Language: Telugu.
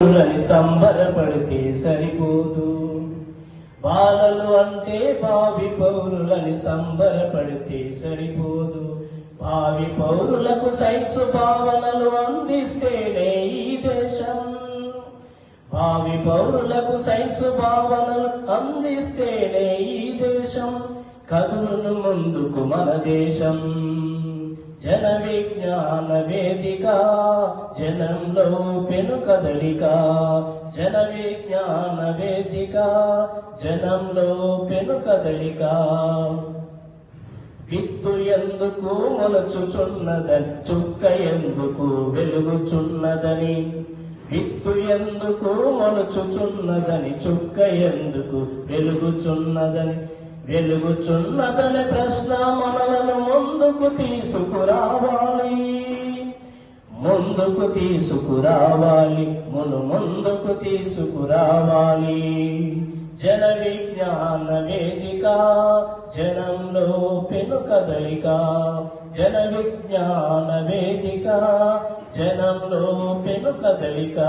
పౌరులని సంబరపడితే సరిపోదు. బాలలు అంటే భావి పౌరులని సంబరపడితే సరిపోదు. భావి పౌరులకు సైన్స్ భావనలు అందిస్తేనే ఈ దేశం. భావి పౌరులకు సైన్స్ భావనలు అందిస్తేనే ఈ దేశం. కదులును ముందుకు మన దేశం. జన విజ్ఞాన వేదిక, జనంలో పెను కదలిక. జన విజ్ఞాన వేదిక, జనంలో పెను కదలిక. విత్తు ఎందుకు మొలచుచున్నదని, చుక్క ఎందుకు వెలుగుచున్నదని. విత్తు ఎందుకు మొలచుచున్నదని, చుక్క ఎందుకు వెలుగుచున్నదని. వెలుగుచున్నదని ప్రశ్న మనలను ముందుకు తీసుకురావాలి. ముందుకు తీసుకురావాలి, ముందుకు తీసుకురావాలి. జన విజ్ఞాన వేదిక, జనంలో పెను కదలిక. జన విజ్ఞాన వేదిక, జనంలో పెను కదలిక.